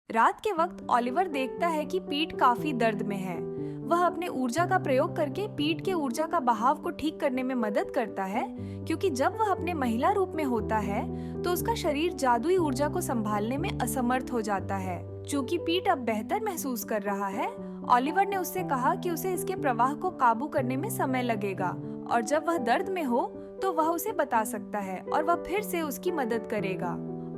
रात के वक्त ओलिवर देखता है कि पीट काफी दर्द में है। वह अपने ऊर्जा का प्रयोग करके पीट के ऊर्जा का बहाव को ठीक करने में मदद करता है, क्योंकि जब वह अपने महिला रूप में होता है तो उसका शरीर जादुई ऊर्जा को संभालने में असमर्थ हो जाता है। चूंकि पीट अब बेहतर महसूस कर रहा है, ओलिवर ने उससे कहा कि उसे इसके प्रवाह को काबू करने में समय लगेगा और जब वह दर्द में हो तो वह उसे बता सकता है और वह फिर से उसकी मदद करेगा।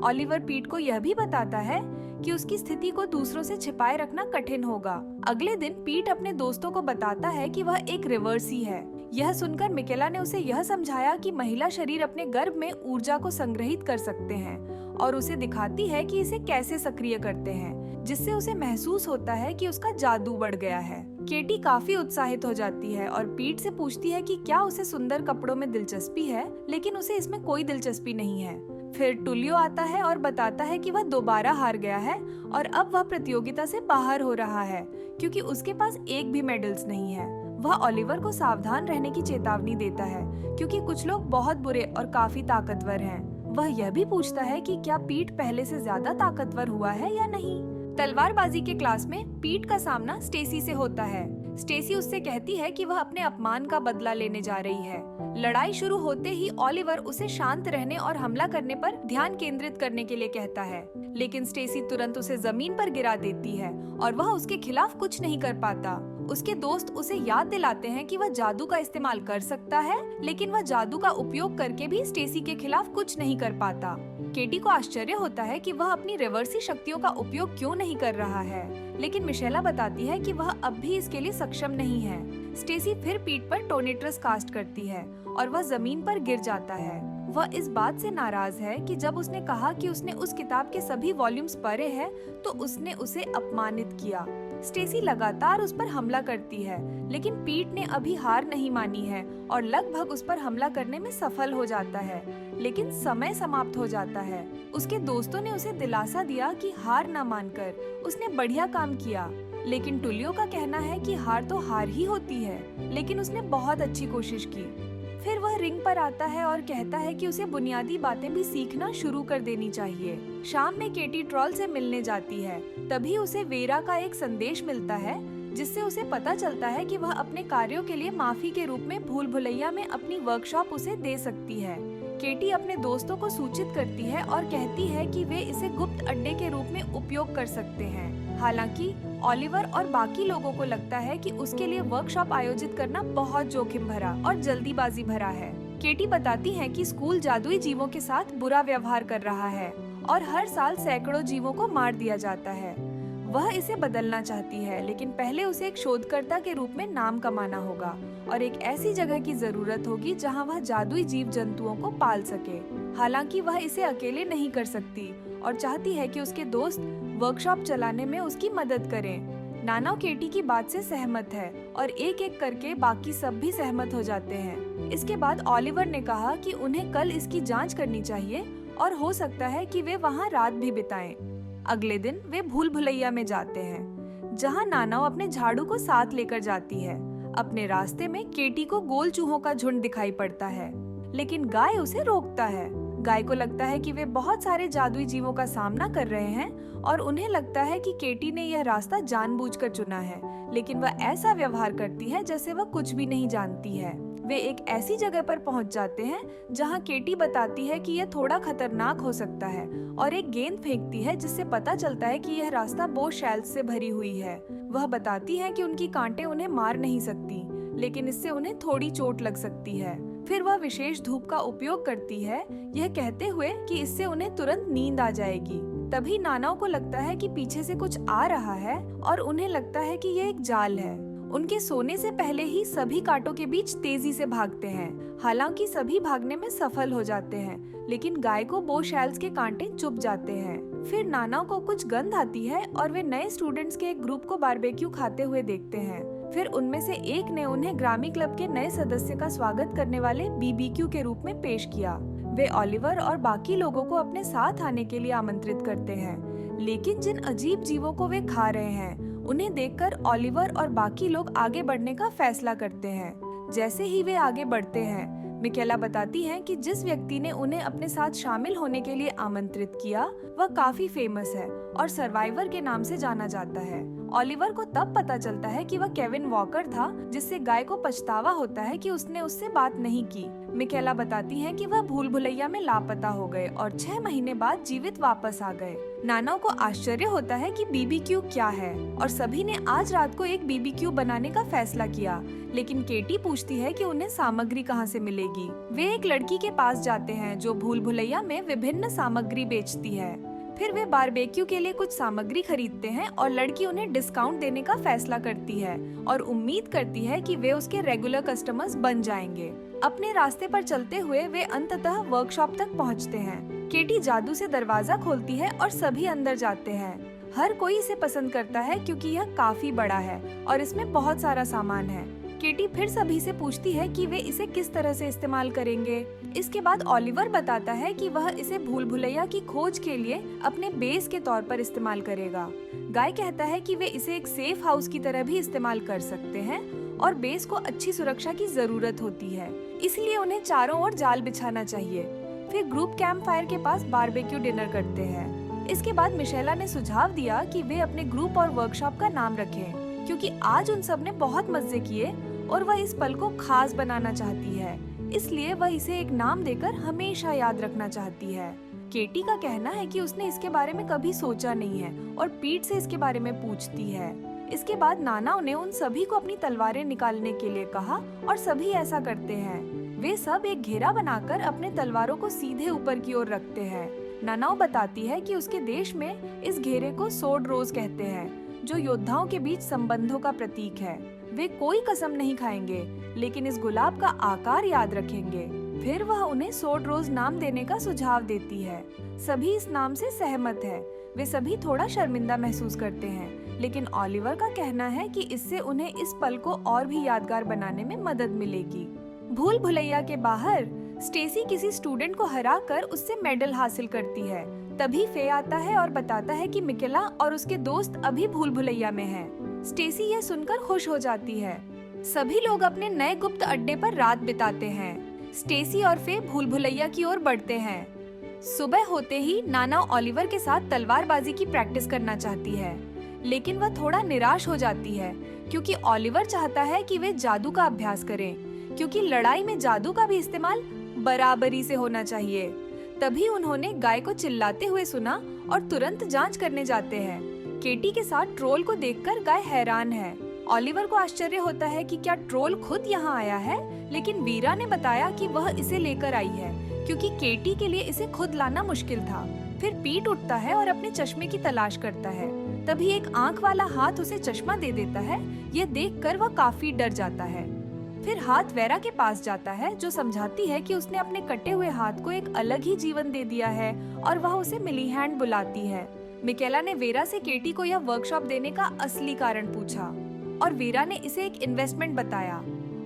ओलिवर पीट को यह भी बताता है कि उसकी स्थिति को दूसरों से छिपाए रखना कठिन होगा। अगले दिन पीट अपने दोस्तों को बताता है कि वह एक रिवर्सी है। यह सुनकर मिकेला ने उसे यह समझाया कि महिला शरीर अपने गर्भ में ऊर्जा को संग्रहित कर सकते हैं और उसे दिखाती है कि इसे कैसे सक्रिय करते हैं, जिससे उसे महसूस होता है कि उसका जादू बढ़ गया है। केटी काफी उत्साहित हो जाती है और पीट से पूछती है कि क्या उसे सुंदर कपड़ों में दिलचस्पी है, लेकिन उसे इसमें कोई दिलचस्पी नहीं है। फिर टुलियो आता है और बताता है कि वह दोबारा हार गया है और अब वह प्रतियोगिता से बाहर हो रहा है, क्योंकि उसके पास एक भी मेडल्स नहीं है। वह ओलिवर को सावधान रहने की चेतावनी देता है, क्योंकि कुछ लोग बहुत बुरे और काफी ताकतवर हैं। वह यह भी पूछता है कि क्या पीट पहले से ज्यादा ताकतवर हुआ है या नहीं। तलवारबाजी के क्लास में पीट का सामना स्टेसी से होता है। स्टेसी उससे कहती है कि वह अपने अपमान का बदला लेने जा रही है। लड़ाई शुरू होते ही ओलिवर उसे शांत रहने और हमला करने पर ध्यान केंद्रित करने के लिए कहता है, लेकिन स्टेसी तुरंत उसे जमीन पर गिरा देती है और वह उसके खिलाफ कुछ नहीं कर पाता। उसके दोस्त उसे याद दिलाते हैं कि वह जादू का इस्तेमाल कर सकता है, लेकिन वह जादू का उपयोग करके भी स्टेसी के खिलाफ कुछ नहीं कर पाता। केटी को आश्चर्य होता है कि वह अपनी रिवर्सी शक्तियों का उपयोग क्यों नहीं कर रहा है, लेकिन मिशेला बताती है कि वह अब भी इसके लिए सक्षम नहीं है। स्टेसी फिर पीठ पर टोनेट्रस कास्ट करती है और वह जमीन पर गिर जाता है। वह इस बात से नाराज है कि जब उसने कहा कि उसने उस किताब के सभी वॉल्यूम्स पढ़े हैं, तो उसने उसे अपमानित किया। स्टेसी लगातार उस पर हमला करती है, लेकिन पीट ने अभी हार नहीं मानी है और लगभग उस पर हमला करने में सफल हो जाता है, लेकिन समय समाप्त हो जाता है। उसके दोस्तों ने उसे दिलासा दिया कि हार न मानकर उसने बढ़िया काम किया, लेकिन टुलियो का कहना है कि हार तो हार ही होती है, लेकिन उसने बहुत अच्छी कोशिश की। फिर वह रिंग पर आता है और कहता है कि उसे बुनियादी बातें भी सीखना शुरू कर देनी चाहिए। शाम में केटी ट्रॉल से मिलने जाती है। तभी उसे वेरा का एक संदेश मिलता है, जिससे उसे पता चलता है कि वह अपने कार्यों के लिए माफी के रूप में भूल भुलैया में अपनी वर्कशॉप उसे दे सकती है। केटी अपने दोस्तों को सूचित करती है और कहती है कि वे इसे गुप्त अड्डे के रूप में उपयोग कर सकते हैं। हालांकि ओलिवर और बाकी लोगों को लगता है कि उसके लिए वर्कशॉप आयोजित करना बहुत जोखिम भरा और जल्दीबाजी भरा है। केटी बताती है कि स्कूल जादुई जीवों के साथ बुरा व्यवहार कर रहा है और हर साल सैकड़ों जीवों को मार दिया जाता है। वह इसे बदलना चाहती है, लेकिन पहले उसे एक शोधकर्ता के रूप में नाम कमाना होगा और एक ऐसी जगह की जरूरत होगी जहां वह जादुई जीव जंतुओं को पाल सके। हालांकि वह इसे अकेले नहीं कर सकती और चाहती है कि उसके दोस्त वर्कशॉप चलाने में उसकी मदद करें। नाना केटी की बात से सहमत है और एक एक करके बाकी सब भी सहमत हो जाते हैं। इसके बाद ओलिवर ने कहा कि उन्हें कल इसकी जांच करनी चाहिए और हो सकता है कि वे वहां रात भी बिताएं। अगले दिन वे भूल भुलैया में जाते हैं, जहां नानाओ अपने झाड़ू को साथ लेकर जाती है। अपने रास्ते में केटी को गोल चूहों का झुंड दिखाई पड़ता है, लेकिन गाय उसे रोकता है। गाय को लगता है कि वे बहुत सारे जादुई जीवों का सामना कर रहे हैं और उन्हें लगता है कि केटी ने यह रास्ता जानबूझकर चुना है, लेकिन वह ऐसा व्यवहार करती है जैसे वह कुछ भी नहीं जानती है। वे एक ऐसी जगह पर पहुंच जाते हैं जहां केटी बताती है कि यह थोड़ा खतरनाक हो सकता है और एक गेंद फेंकती है, जिससे पता चलता है कि यह रास्ता बो शेल्स से भरी हुई है। वह बताती है कि उनकी कांटें उन्हें मार नहीं सकती, लेकिन इससे उन्हें थोड़ी चोट लग सकती है। फिर वह विशेष धूप का उपयोग करती है, यह कहते हुए कि इससे उन्हें तुरंत नींद आ जाएगी। तभी नानाओं को लगता है कि पीछे से कुछ आ रहा है और उन्हें लगता है कि यह एक जाल है। उनके सोने से पहले ही सभी कांटों के बीच तेजी से भागते हैं। हालांकि सभी भागने में सफल हो जाते हैं, लेकिन गाय को बो शेल्स के कांटे चुभ जाते हैं। फिर नानाओं को कुछ गंध आती है और वे नए स्टूडेंट्स के एक ग्रुप को बारबेक्यू खाते हुए देखते हैं। फिर उनमें से एक ने उन्हें ग्रामी क्लब के नए सदस्य का स्वागत करने वाले बीबीक्यू के रूप में पेश किया। वे ओलिवर और बाकी लोगों को अपने साथ आने के लिए आमंत्रित करते हैं, लेकिन जिन अजीब जीवों को वे खा रहे हैं उन्हें देखकर ओलिवर और बाकी लोग आगे बढ़ने का फैसला करते हैं। जैसे ही वे आगे बढ़ते हैं, मिकेला बताती हैं कि जिस व्यक्ति ने उन्हें अपने साथ शामिल होने के लिए आमंत्रित किया वह काफी फेमस है और सर्वाइवर के नाम से जाना जाता है। ओलिवर को तब पता चलता है कि वह केविन वॉकर था, जिससे गाय को पछतावा होता है कि उसने उससे बात नहीं की। मिकेला बताती हैं कि वह भूल भुलैया में लापता हो गए और 6 महीने बाद जीवित वापस आ गए। नाना को आश्चर्य होता है कि बीबीक्यू क्या है और सभी ने आज रात को एक बीबीक्यू बनाने का फैसला किया, लेकिन केटी पूछती है कि उन्हें सामग्री कहां से मिलेगी। वे एक लड़की के पास जाते हैं जो भूल भुलैया में विभिन्न सामग्री बेचती है। फिर वे बारबेक्यू के लिए कुछ सामग्री खरीदते हैं और लड़की उन्हें डिस्काउंट देने का फैसला करती है और उम्मीद करती है कि वे उसके रेगुलर कस्टमर्स बन जाएंगे। अपने रास्ते पर चलते हुए वे अंततः वर्कशॉप तक पहुंचते हैं। केटी जादू से दरवाजा खोलती है और सभी अंदर जाते हैं। हर कोई इसे पसंद करता है क्योंकि यह काफी बड़ा है और इसमें बहुत सारा सामान है। केटी फिर सभी से पूछती है कि वे इसे किस तरह से इस्तेमाल करेंगे। इसके बाद ओलिवर बताता है कि वह इसे भूल भुलैया की खोज के लिए अपने बेस के तौर पर इस्तेमाल करेगा। गाय कहता है कि वे इसे एक सेफ हाउस की तरह भी इस्तेमाल कर सकते हैं और बेस को अच्छी सुरक्षा की जरूरत होती है, इसलिए उन्हें चारों ओर जाल बिछाना चाहिए। फिर ग्रुप कैंप फायर के पास बारबेक्यू डिनर करते हैं। इसके बाद मिशेला ने सुझाव दिया कि वे अपने ग्रुप और वर्कशॉप का नाम रखें, क्योंकि आज उन सब ने बहुत मजे किए और वह इस पल को खास बनाना चाहती है, इसलिए वह इसे एक नाम देकर हमेशा याद रखना चाहती है। केटी का कहना है कि उसने इसके बारे में कभी सोचा नहीं है और पीट से इसके बारे में पूछती है। इसके बाद नाना ने उन सभी को अपनी तलवारें निकालने के लिए कहा और सभी ऐसा करते हैं। वे सब एक घेरा बनाकर अपने तलवारों को सीधे ऊपर की ओर रखते हैं। नानाओ बताती है कि उसके देश में इस घेरे को सोड रोज कहते हैं, जो योद्धाओं के बीच संबंधों का प्रतीक है। वे कोई कसम नहीं खाएंगे, लेकिन इस गुलाब का आकार याद रखेंगे। फिर वह उन्हें सोड रोज नाम देने का सुझाव देती है। सभी इस नाम से सहमत है। वे सभी थोड़ा शर्मिंदा महसूस करते हैं, लेकिन ओलिवर का कहना है कि इससे उन्हें इस पल को और भी यादगार बनाने में मदद मिलेगी। भूल भुलैया के बाहर स्टेसी किसी स्टूडेंट को हराकर उससे मेडल हासिल करती है। तभी फे आता है और बताता है कि मिकेला और उसके दोस्त अभी भूल भुलैया में हैं। स्टेसी यह सुनकर खुश हो जाती है। सभी लोग अपने नए गुप्त अड्डे पर रात बिताते हैं। स्टेसी और फे भूल भुलैया की ओर बढ़ते हैं। सुबह होते ही नाना ओलिवर के साथ तलवारबाजी की प्रैक्टिस करना चाहती है, लेकिन वह थोड़ा निराश हो जाती है क्योंकि ओलिवर चाहता है कि वे जादू का अभ्यास करें, क्योंकि लड़ाई में जादू का भी इस्तेमाल बराबरी से होना चाहिए। तभी उन्होंने गाय को चिल्लाते हुए सुना और तुरंत जांच करने जाते हैं। केटी के साथ ट्रोल को देखकर गाय हैरान है। ओलिवर को आश्चर्य होता है कि क्या ट्रोल खुद यहाँ आया है, लेकिन वीरा ने बताया कि वह इसे लेकर आई है क्योंकि केटी के लिए इसे खुद लाना मुश्किल था। फिर पीट उठता है और अपने चश्मे की तलाश करता है। तभी एक आंख वाला हाथ उसे चश्मा दे देता है। यह देखकर वह काफी डर जाता है। फिर हाथ वेरा के पास जाता है, जो समझाती है कि उसने अपने कटे हुए हाथ को एक अलग ही जीवन दे दिया है और वह उसे मिली हैंड बुलाती है। मिकेला ने वेरा से केटी को यह वर्कशॉप देने का असली कारण पूछा और वेरा ने इसे एक इन्वेस्टमेंट बताया।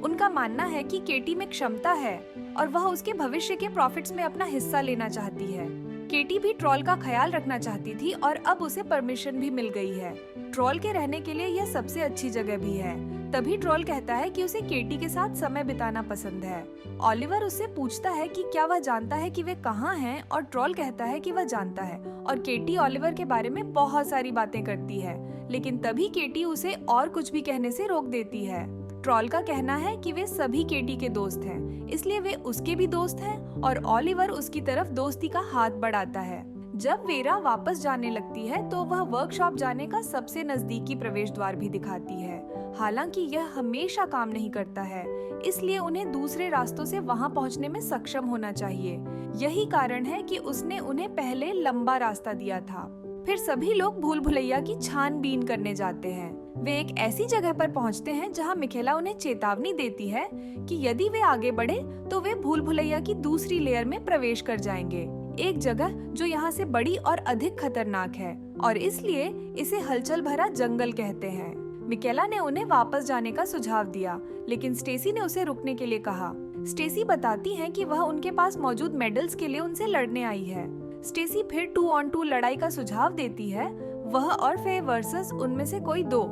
उनका मानना है कि केटी में क्षमता है और वह उसके भविष्य के प्रॉफिट्स में अपना हिस्सा लेना चाहती है। केटी भी ट्रोल का ख्याल रखना चाहती थी और अब उसे परमिशन भी मिल गई है। ट्रोल के रहने के लिए यह सबसे अच्छी जगह भी है। तभी ट्रोल कहता है कि उसे केटी के साथ समय बिताना पसंद है। ओलिवर उससे पूछता है कि क्या वह जानता है कि वे कहाँ हैं, और ट्रोल कहता है कि वह जानता है और केटी ओलिवर के बारे में बहुत सारी बातें करती है, लेकिन तभी केटी उसे और कुछ भी कहने से रोक देती है। ट्रोल का कहना है कि वे सभी केटी के दोस्त हैं, इसलिए वे उसके भी दोस्त हैं और ओलिवर उसकी तरफ दोस्ती का हाथ बढ़ाता है। जब वेरा वापस जाने लगती है तो वह वर्कशॉप जाने का सबसे नजदीकी प्रवेश द्वार भी दिखाती है। हालांकि यह हमेशा काम नहीं करता है, इसलिए उन्हें दूसरे रास्तों से वहां पहुंचने में सक्षम होना चाहिए। यही कारण है कि उसने उन्हें पहले लंबा रास्ता दिया था। फिर सभी लोग भूल भुलैया की छानबीन करने जाते हैं। वे एक ऐसी जगह पर पहुंचते हैं जहां मिकेला उन्हें चेतावनी देती है कि यदि वे आगे बढ़े तो वे भूल भुलैया की दूसरी लेयर में प्रवेश कर जाएंगे, एक जगह जो यहाँ से बड़ी और अधिक खतरनाक है और इसलिए इसे हलचल भरा जंगल कहते हैं। मिकेला ने उन्हें वापस जाने का सुझाव दिया, लेकिन स्टेसी ने उसे रुकने के लिए कहा। स्टेसी बताती है कि वह उनके पास मौजूद मेडल्स के लिए उनसे लड़ने आई है। स्टेसी फिर 2 on 2 लड़ाई का सुझाव देती है, वह और फे वर्सेस उनमें से कोई दो।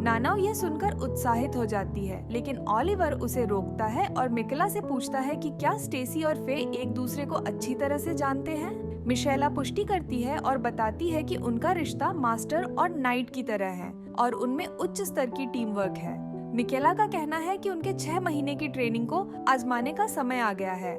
नानाओ यह सुनकर उत्साहित हो जाती है, लेकिन ओलिवर उसे रोकता है और मिकेला से पूछता है कि क्या स्टेसी और फे एक दूसरे को अच्छी तरह से जानते हैं। मिशेला पुष्टि करती है और बताती है कि उनका रिश्ता मास्टर और नाइट की तरह है और उनमें उच्च स्तर की टीम वर्क है। मिकेला का कहना है कि उनके 6 महीने की ट्रेनिंग को आजमाने का समय आ गया है।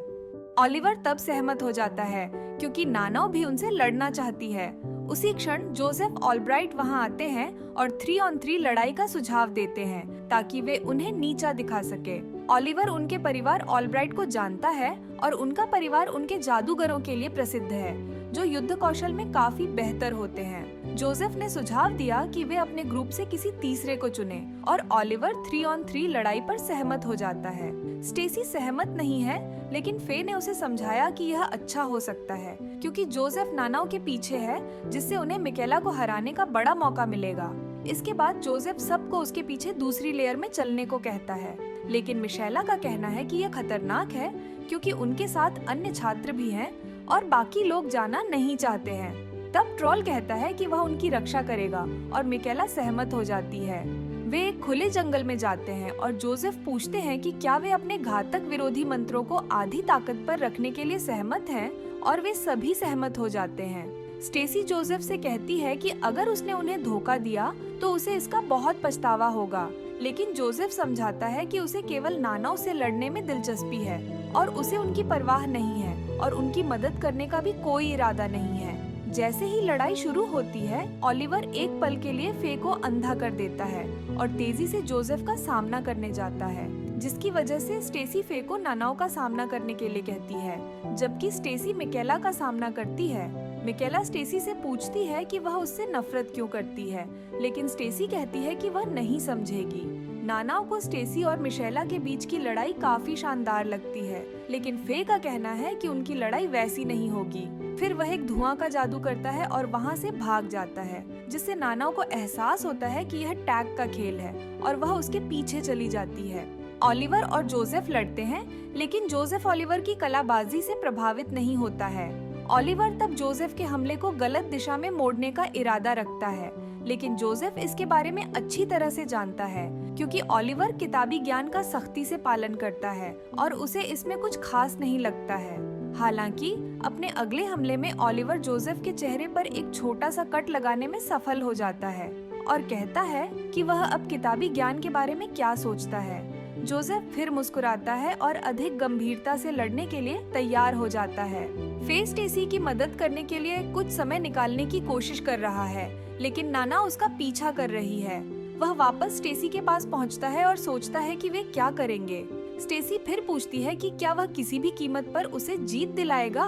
ओलिवर तब सहमत हो जाता है क्योंकि नानाओ भी उनसे लड़ना चाहती है। उसी क्षण जोसेफ ऑलब्राइट वहां आते हैं और 3 on 3 लड़ाई का सुझाव देते हैं ताकि वे उन्हें नीचा दिखा सके। ओलिवर उनके परिवार ऑलब्राइट को जानता है और उनका परिवार उनके जादूगरों के लिए प्रसिद्ध है जो युद्ध कौशल में काफी बेहतर होते हैं। जोसेफ ने सुझाव दिया कि वे अपने ग्रुप से किसी तीसरे को चुने और ओलिवर 3 on 3 लड़ाई पर सहमत हो जाता है। स्टेसी सहमत नहीं है, लेकिन फे ने उसे समझाया कि यह अच्छा हो सकता है क्योंकि जोसेफ नानाओ के पीछे है, जिससे उन्हें मिकेला को हराने का बड़ा मौका मिलेगा। इसके बाद जोसेफ सबको उसके पीछे दूसरी लेयर में चलने को कहता है, लेकिन मिशेला का कहना है कि यह खतरनाक है क्योंकि उनके साथ अन्य छात्र भी हैं और बाकी लोग जाना नहीं चाहते हैं। तब ट्रोल कहता है कि वह उनकी रक्षा करेगा और मिकेला सहमत हो जाती है। वे एक खुले जंगल में जाते हैं और जोसेफ पूछते हैं कि क्या वे अपने घातक विरोधी मंत्रों को आधी ताकत पर रखने के लिए सहमत हैं, और वे सभी सहमत हो जाते हैं। स्टेसी जोसेफ से कहती है कि अगर उसने उन्हें धोखा दिया तो उसे इसका बहुत पछतावा होगा, लेकिन जोसेफ समझाता है कि उसे केवल नानाओ से लड़ने में दिलचस्पी है और उसे उनकी परवाह नहीं है और उनकी मदद करने का भी कोई इरादा नहीं है। जैसे ही लड़ाई शुरू होती है, ओलिवर एक पल के लिए फे को अंधा कर देता है और तेजी से जोसेफ का सामना करने जाता है, जिसकी वजह से स्टेसी फे को नानाओ का सामना करने के लिए कहती है, जबकि स्टेसी मिकेला का सामना करती है। मिकेला स्टेसी से पूछती है कि वह उससे नफरत क्यों करती है, लेकिन स्टेसी कहती है कि वह नहीं समझेगी। नानाओ को स्टेसी और मिशेला के बीच की लड़ाई काफी शानदार लगती है, लेकिन फे का कहना है कि उनकी लड़ाई वैसी नहीं होगी। फिर वह एक धुआं का जादू करता है और वहां से भाग जाता है, जिससे नानाओ को एहसास होता है कि यह टैग का खेल है और वह उसके पीछे चली जाती है। ओलिवर और जोसेफ लड़ते हैं, लेकिन जोसेफ ओलिवर की कलाबाजी से प्रभावित नहीं होता है। ओलिवर तब जोसेफ के हमले को गलत दिशा में मोड़ने का इरादा रखता है, लेकिन जोसेफ इसके बारे में अच्छी तरह से जानता है क्योंकि ओलिवर किताबी ज्ञान का सख्ती से पालन करता है और उसे इसमें कुछ खास नहीं लगता है। हालांकि अपने अगले हमले में ओलिवर जोसेफ के चेहरे पर एक छोटा सा कट लगाने में सफल हो जाता है और कहता है कि वह अब किताबी ज्ञान के बारे में क्या सोचता है। जोसेफ फिर मुस्कुराता है और अधिक गंभीरता से लड़ने के लिए तैयार हो जाता है। फे स्टेसी की मदद करने के लिए कुछ समय निकालने की कोशिश कर रहा है, लेकिन नाना उसका पीछा कर रही है। वह वापस स्टेसी के पास पहुंचता है और सोचता है कि वे क्या करेंगे। स्टेसी फिर पूछती है कि क्या वह किसी भी कीमत पर उसे जीत दिलाएगा।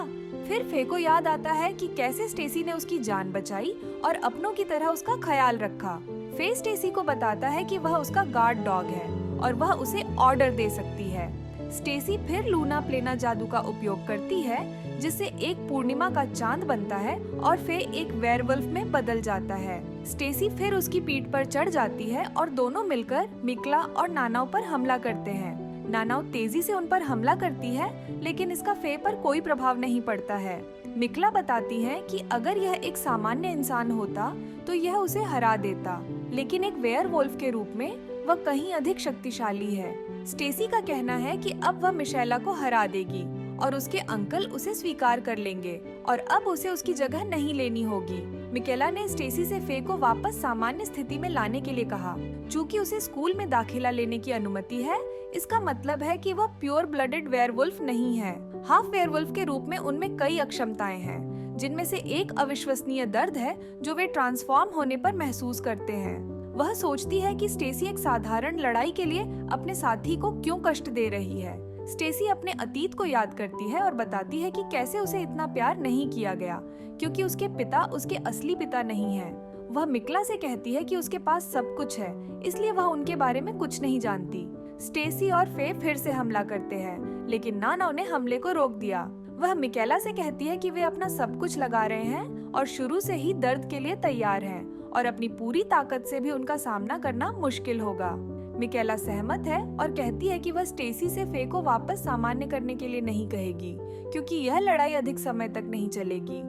फिर फे को याद आता है कि कैसे स्टेसी ने उसकी जान बचाई और अपनों की तरह उसका ख्याल रखा। फे स्टेसी को बताता है कि वह उसका गार्ड डॉग है और वह उसे ऑर्डर दे सकती है। स्टेसी फिर लूना प्लेना जादू का उपयोग करती है, जिससे एक पूर्णिमा का चांद बनता है और फे एक वेयरवुल्फ में बदल जाता है। स्टेसी फिर उसकी पीठ पर चढ़ जाती है और दोनों मिलकर मिकला और नानाओ पर हमला करते हैं। नानाओ तेजी से उन पर हमला करती है, लेकिन इसका फे पर कोई प्रभाव नहीं पड़ता है। मिकला बताती है कि अगर यह एक सामान्य इंसान होता तो यह उसे हरा देता, लेकिन एक वेयरवुल्फ के रूप में वह कहीं अधिक शक्तिशाली है। स्टेसी का कहना है कि अब वह मिशेला को हरा देगी और उसके अंकल उसे स्वीकार कर लेंगे और अब उसे उसकी जगह नहीं लेनी होगी। मिकेला ने स्टेसी से फे को वापस सामान्य स्थिति में लाने के लिए कहा। चूँकि उसे स्कूल में दाखिला लेने की अनुमति है, इसका मतलब है कि वह प्योर ब्लडेड वेयरवुल्फ नहीं है। हाफ वेयरवुल्फ के रूप में उनमें कई अक्षमताएं हैं, जिनमें से एक अविश्वसनीय दर्द है जो वे ट्रांसफॉर्म होने पर महसूस करते हैं। वह सोचती है कि स्टेसी एक साधारण लड़ाई के लिए अपने साथी को क्यों कष्ट दे रही है। स्टेसी अपने अतीत को याद करती है और बताती है कि कैसे उसे इतना प्यार नहीं किया गया क्योंकि उसके पिता उसके असली पिता नहीं हैं। वह मिकला से कहती है कि उसके पास सब कुछ है, इसलिए वह उनके बारे में कुछ नहीं जानती। स्टेसी और फे फिर से हमला करते हैं, लेकिन नाना ने हमले को रोक दिया। वह मिकेला से कहती है कि वे अपना सब कुछ लगा रहे हैं और शुरू से ही दर्द के लिए तैयार हैं और अपनी पूरी ताकत से भी उनका सामना करना मुश्किल होगा। मिकेला सहमत है और कहती है कि वह स्टेसी से फे को वापस सामान्य करने के लिए नहीं कहेगी क्योंकि यह लड़ाई अधिक समय तक नहीं चलेगी।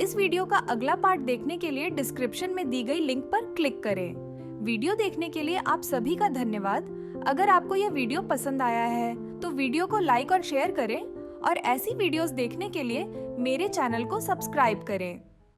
इस वीडियो का अगला पार्ट देखने के लिए डिस्क्रिप्शन में दी गई लिंक पर क्लिक करें। वीडियो देखने के लिए आप सभी का धन्यवाद। अगर आपको यह वीडियो पसंद आया है तो वीडियो को लाइक और शेयर करें और ऐसी वीडियोस देखने के लिए मेरे चैनल को सब्सक्राइब करें।